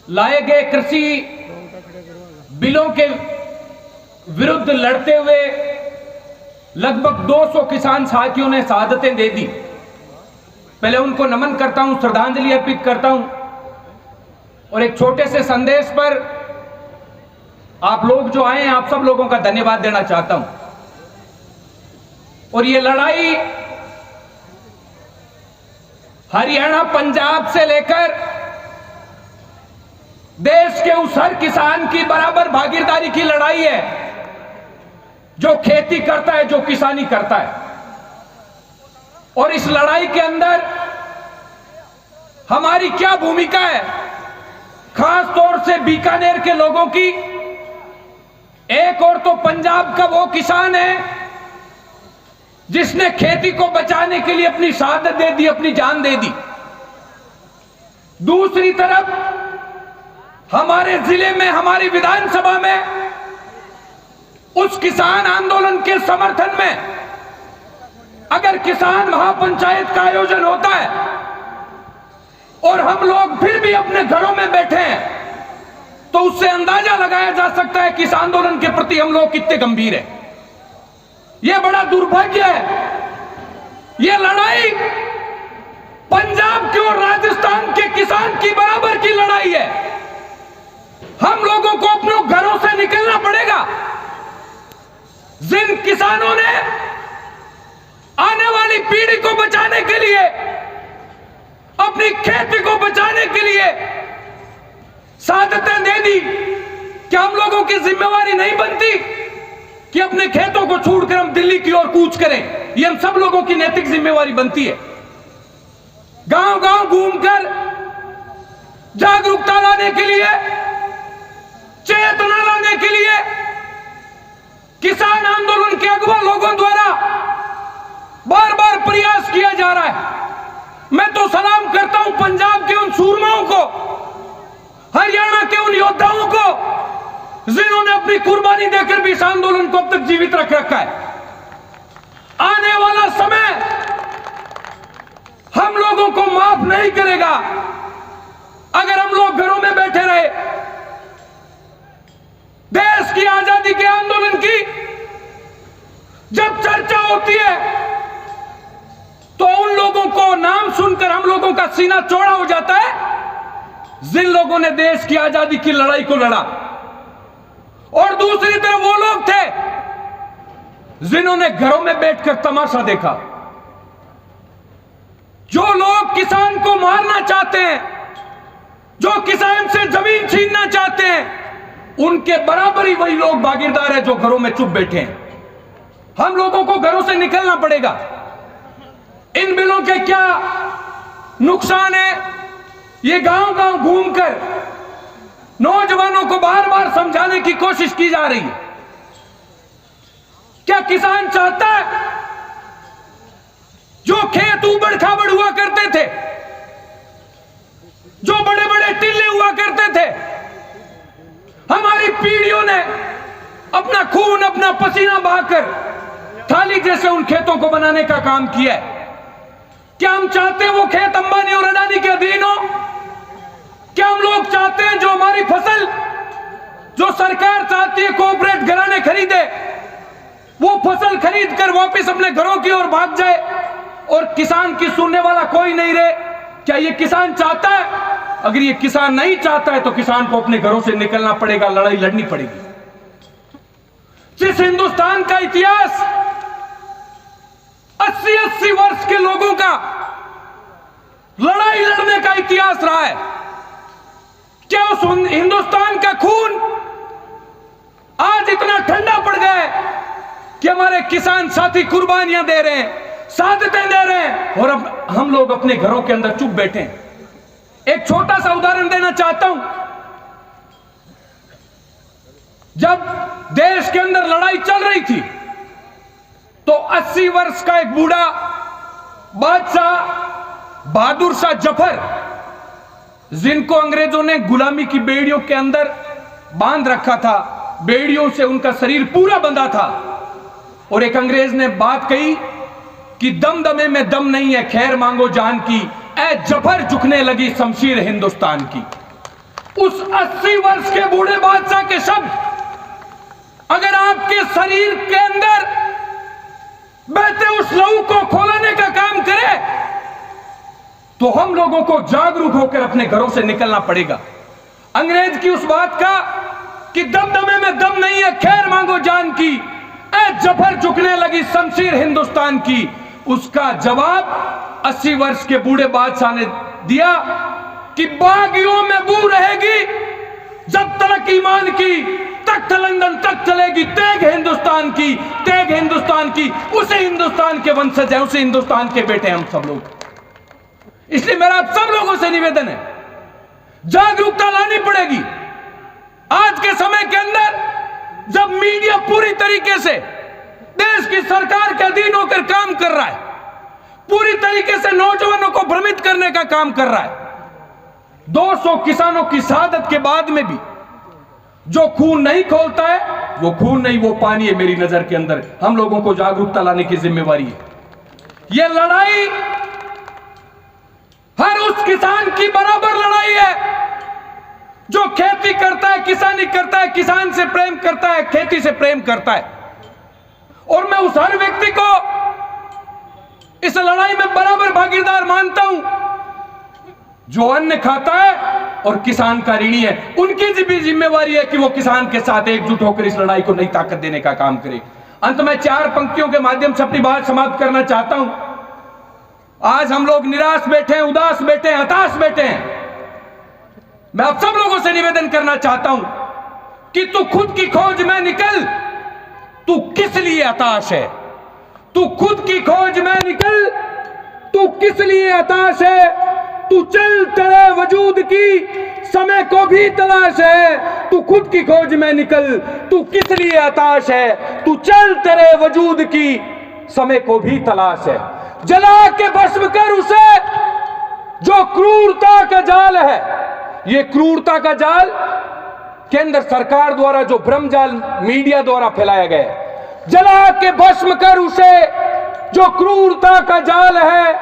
लाए गए कृषि बिलों के विरुद्ध लड़ते हुए लगभग 200 किसान साथियों ने शहादतें दे दी। पहले उनको नमन करता हूं, श्रद्धांजलि अर्पित करता हूं और एक छोटे से संदेश पर आप लोग जो आए हैं, आप सब लोगों का धन्यवाद देना चाहता हूं। और ये लड़ाई हरियाणा, पंजाब से लेकर देश के उस हर किसान की बराबर भागीदारी की लड़ाई है जो खेती करता है, जो किसानी करता है। और इस लड़ाई के अंदर हमारी क्या भूमिका है, खास तौर से बीकानेर के लोगों की। एक और तो पंजाब का वो किसान है जिसने खेती को बचाने के लिए अपनी शहादत दे दी, अपनी जान दे दी। दूसरी तरफ हमारे जिले में, हमारी विधानसभा में उस किसान आंदोलन के समर्थन में अगर किसान महापंचायत का आयोजन होता है और हम लोग फिर भी अपने घरों में बैठे हैं, तो उससे अंदाजा लगाया जा सकता है कि इस आंदोलन के प्रति हम लोग कितने गंभीर हैं। यह बड़ा दुर्भाग्य है। यह लड़ाई पंजाब के और राजस्थान के किसान की बराबर की लड़ाई है। हम लोगों को अपने घरों से निकलना पड़ेगा। जिन किसानों ने आने वाली पीढ़ी को बचाने के लिए, अपनी खेती को बचाने के लिए शहादतें दे दी, क्या हम लोगों की जिम्मेवारी नहीं बनती कि अपने खेतों को छोड़कर हम दिल्ली की ओर कूच करें? ये हम सब लोगों की नैतिक जिम्मेवारी बनती है। गांव गांव घूमकर जागरूकता लाने के लिए, चेतना लाने के लिए किसान आंदोलन के अगुवा लोगों द्वारा बार बार प्रयास किया जा रहा है। मैं तो सलाम करता हूं पंजाब के उन सूरमाओं को, हरियाणा के उन योद्धाओं को जिन्होंने अपनी कुर्बानी देकर भी इस आंदोलन को अब तक जीवित रख रखा है। आने वाला समय हम लोगों को माफ नहीं करेगा अगर हम लोग घरों में बैठे रहे। देश की आजादी के आंदोलन की जब चर्चा होती है तो उन लोगों को नाम सुनकर हम लोगों का सीना चौड़ा हो जाता है जिन लोगों ने देश की आजादी की लड़ाई को लड़ा। और दूसरी तरफ वो लोग थे जिन्होंने घरों में बैठकर तमाशा देखा। जो लोग किसान को मारना चाहते हैं, जो किसान से जमीन छीनना चाहते हैं, उनके बराबर ही वही लोग भागीदार हैं जो घरों में चुप बैठे हैं। हम लोगों को घरों से निकलना पड़ेगा। इन बिलों के क्या नुकसान है, ये गांव गांव घूमकर नौजवानों को बार बार समझाने की कोशिश की जा रही है। क्या किसान चाहता है जो खेत उबड़ खाबड़ हुआ करते थे, जो बड़े बड़े टीले हुआ करते थे, हमारी पीढ़ियों ने अपना खून, अपना पसीना बहाकर थाली जैसे उन खेतों को बनाने का काम किया है? क्या हम चाहते हैं वो खेत अंबानी और अडानी के अधीन हो? क्या हम लोग चाहते हैं जो हमारी फसल, जो सरकार चाहती है कोऑपरेट घराने खरीदे, वो फसल खरीद कर वापस अपने घरों की ओर भाग जाए और किसान की सुनने वाला कोई नहीं रहे? क्या ये किसान चाहता है? अगर ये किसान नहीं चाहता है तो किसान को अपने घरों से निकलना पड़ेगा, लड़ाई लड़नी पड़ेगी। जिस हिंदुस्तान का इतिहास 80-80 वर्ष के लोगों का लड़ाई लड़ने का इतिहास रहा है, क्या उस हिंदुस्तान का खून आज इतना ठंडा पड़ गया है कि हमारे किसान साथी कुर्बानियां दे रहे हैं, शहादतें दे रहे हैं और अब हम लोग अपने घरों के अंदर चुप बैठे हैं? एक छोटा सा उदाहरण देना चाहता हूं। जब देश के अंदर लड़ाई चल रही थी तो 80 वर्ष का एक बूढ़ा बादशाह बहादुर शाह जफर, जिनको अंग्रेजों ने गुलामी की बेड़ियों के अंदर बांध रखा था, बेड़ियों से उनका शरीर पूरा बंधा था, और एक अंग्रेज ने बात कही कि दमदमे में दम नहीं है, खैर मांगो जान की, ए जफर झुकने लगी शमशीर हिंदुस्तान की। उस 80 वर्ष के बूढ़े बादशाह के शब्द अगर आपके शरीर के अंदर बहते उस लहू को खोलने का काम करे तो हम लोगों को जागरूक होकर अपने घरों से निकलना पड़ेगा। अंग्रेज की उस बात का कि दमदमे में दम नहीं है, खैर मांगो जान की, ए जफर झुकने लगी शमशीर हिंदुस्तान की, उसका जवाब 80 वर्ष के बूढ़े बादशाह ने दिया कि बागियों में बू रहेगी जब तक ईमान की, तख्त लंदन तक चलेगी तेग हिंदुस्तान की, तेग हिंदुस्तान की। उसे हिंदुस्तान के वंशज है, उसे हिंदुस्तान के बेटे हम सब लोग। इसलिए मेरा आप सब लोगों से निवेदन है, जागरूकता लानी पड़ेगी। आज के समय के अंदर जब मीडिया पूरी तरीके से देश की सरकार के अधीन होकर काम कर रहा है, पूरी तरीके से नौजवानों को भ्रमित करने का काम कर रहा है, 200 किसानों की शहादत के बाद में भी जो खून नहीं खोलता है वो खून नहीं, वो पानी है। मेरी नजर के अंदर हम लोगों को जागरूकता लाने की जिम्मेवारी है। यह लड़ाई हर उस किसान की बराबर लड़ाई है जो खेती करता है, किसानी करता है, किसान से प्रेम करता है, खेती से प्रेम करता है। और मैं उस हर व्यक्ति को इस लड़ाई में बराबर भागीदार मानता हूं जो अन्न खाता है और किसान का ऋणी है। उनकी भी जिम्मेवारी है कि वो किसान के साथ एकजुट होकर इस लड़ाई को नई ताकत देने का काम करे। अंत में 4 पंक्तियों के माध्यम से अपनी बात समाप्त करना चाहता हूं। आज हम लोग निराश बैठे हैं, उदास बैठे हैं, हताश बैठे हैं। मैं आप सब लोगों से निवेदन करना चाहता हूं कि तू खुद की खोज में निकल। तू किस लिए हताश है? तू खुद की खोज में निकल। तू किस लिए हताश है? तू चल, तेरे वजूद की समय को भी तलाश है। तू खुद की खोज में निकल। तू किस लिए हताश है? तू चल, तेरे वजूद की समय को भी तलाश है। जला के भस्म कर उसे जो क्रूरता का जाल है। ये क्रूरता का जाल केंद्र सरकार द्वारा जो भ्रमजाल मीडिया द्वारा फैलाया गया है, जला के भस्म कर उसे जो क्रूरता का जाल है।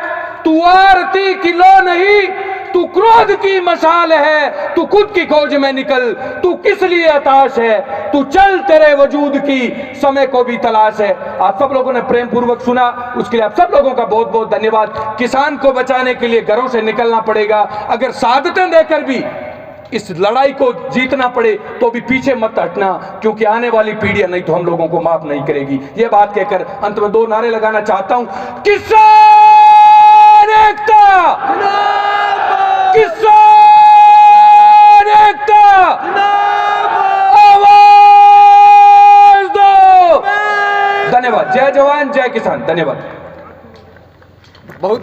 तू आरती की लो नहीं, तू क्रोध की मशाल है। तू खुद की खोज में निकल। तू किस लिए हताश है? तू चल, तेरे वजूद की समय को भी तलाश है। आप सब लोगों ने प्रेम पूर्वक सुना, उसके लिए आप सब लोगों का बहुत बहुत धन्यवाद। किसान को बचाने के लिए घरों से निकलना पड़ेगा। अगर शहादतें देकर भी इस लड़ाई को जीतना पड़े तो भी पीछे मत हटना, क्योंकि आने वाली पीढ़ियां नहीं तो हम लोगों को माफ नहीं करेगी। ये बात कहकर अंत में 2 नारे लगाना चाहता हूं। किसान एकता, किसान एकता, आवाज दो। धन्यवाद। जय जवान जय किसान। धन्यवाद। बहुत